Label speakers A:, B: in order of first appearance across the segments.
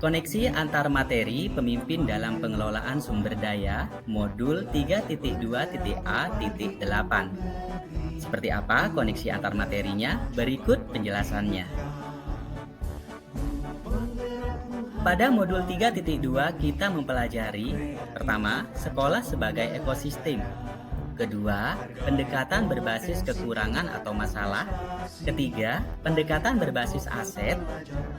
A: Koneksi antar materi pemimpin dalam pengelolaan sumber daya modul 3.2.A.8. Seperti apa koneksi antar materinya? Berikut penjelasannya. Pada modul 3.2 kita mempelajari pertama, sekolah sebagai ekosistem. Kedua, pendekatan berbasis kekurangan atau masalah. Ketiga, pendekatan berbasis aset.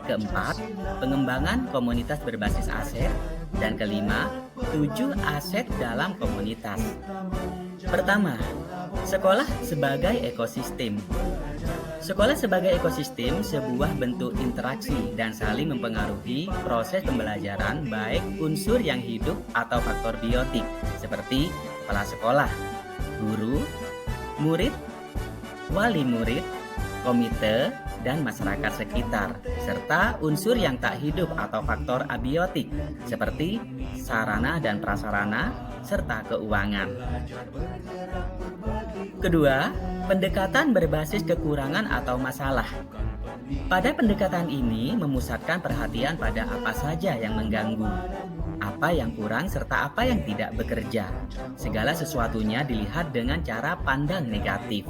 A: Keempat, pengembangan komunitas berbasis aset. Dan kelima, 7 aset dalam komunitas. Pertama, sekolah sebagai ekosistem. Sekolah sebagai ekosistem sebuah bentuk interaksi dan saling mempengaruhi proses pembelajaran baik unsur yang hidup atau faktor biotik seperti kepala sekolah, guru, murid, wali murid, komite, dan masyarakat sekitar, serta unsur yang tak hidup atau faktor abiotik seperti sarana dan prasarana, serta keuangan. Kedua, pendekatan berbasis kekurangan atau masalah. Pada pendekatan ini memusatkan perhatian pada apa saja yang mengganggu, apa yang kurang serta apa yang tidak bekerja. Segala sesuatunya dilihat dengan cara pandang negatif.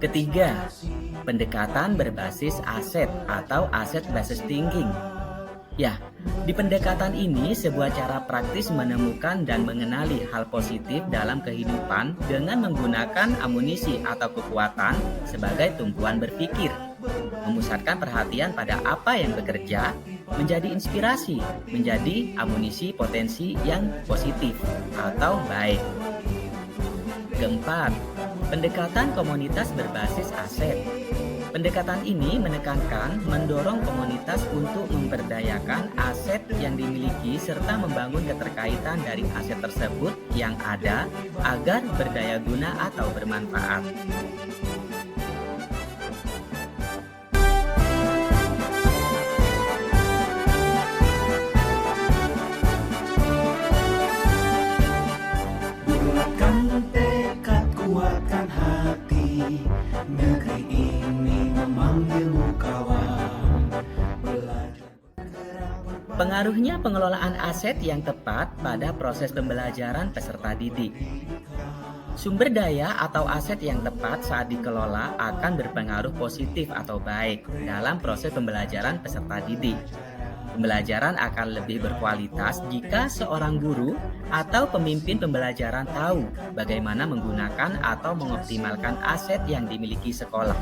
A: Ketiga, pendekatan berbasis aset atau asset based thinking. Ya, di pendekatan ini sebuah cara praktis menemukan dan mengenali hal positif dalam kehidupan dengan menggunakan amunisi atau kekuatan sebagai tumpuan berpikir. Memusatkan perhatian pada apa yang bekerja, menjadi inspirasi, menjadi amunisi potensi yang positif atau baik. Keempat, pendekatan komunitas berbasis aset. Pendekatan ini menekankan mendorong komunitas untuk memberdayakan aset yang dimiliki serta membangun keterkaitan dari aset tersebut yang ada agar berdaya guna atau bermanfaat.
B: Bulatkan tekad, kuatkan hati, negeri ini memanggilmu kawan.
A: Pengaruhnya pengelolaan aset yang tepat pada proses pembelajaran peserta didik. Sumber daya atau aset yang tepat saat dikelola akan berpengaruh positif atau baik dalam proses pembelajaran peserta didik. Pembelajaran akan lebih berkualitas jika seorang guru atau pemimpin pembelajaran tahu bagaimana menggunakan atau mengoptimalkan aset yang dimiliki sekolah.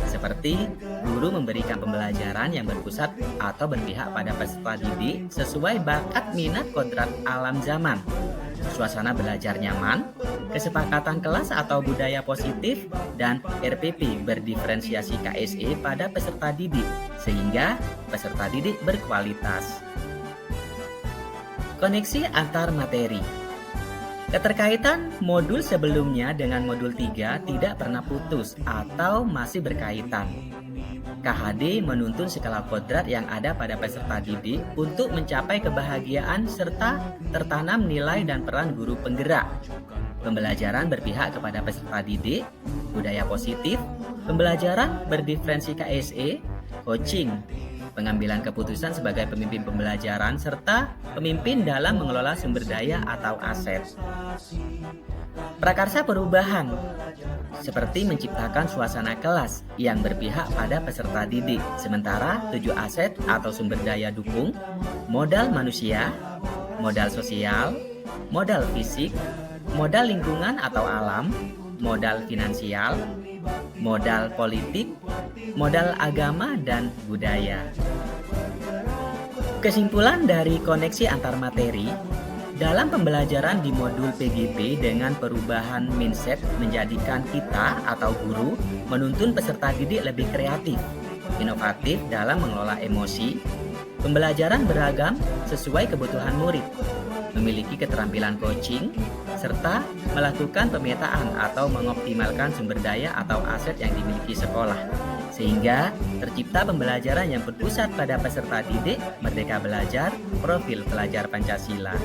A: Seperti guru memberikan pembelajaran yang berpusat atau berpihak pada peserta didik sesuai bakat minat kodrat alam zaman. Suasana belajar nyaman, kesepakatan kelas atau budaya positif, dan RPP berdiferensiasi KSE pada peserta didik, sehingga peserta didik berkualitas. Koneksi antar materi. Keterkaitan modul sebelumnya dengan modul 3 tidak pernah putus atau masih berkaitan. KHD menuntun skala kodrat yang ada pada peserta didik untuk mencapai kebahagiaan serta tertanam nilai dan peran guru penggerak. Pembelajaran berpihak kepada peserta didik, budaya positif, pembelajaran berdiferensi KSE, coaching, pengambilan keputusan sebagai pemimpin pembelajaran, serta pemimpin dalam mengelola sumber daya atau aset. Prakarsa perubahan, seperti menciptakan suasana kelas yang berpihak pada peserta didik, sementara 7 aset atau sumber daya dukung, modal manusia, modal sosial, modal fisik, modal lingkungan atau alam, modal finansial, modal politik, modal agama, dan budaya. Kesimpulan dari koneksi antar materi, dalam pembelajaran di modul PGP dengan perubahan mindset menjadikan kita atau guru menuntun peserta didik lebih kreatif, inovatif dalam mengelola emosi, pembelajaran beragam sesuai kebutuhan murid, memiliki keterampilan coaching, serta melakukan pemetaan atau mengoptimalkan sumber daya atau aset yang dimiliki sekolah. Sehingga tercipta pembelajaran yang berpusat pada peserta didik, merdeka belajar, profil pelajar Pancasila.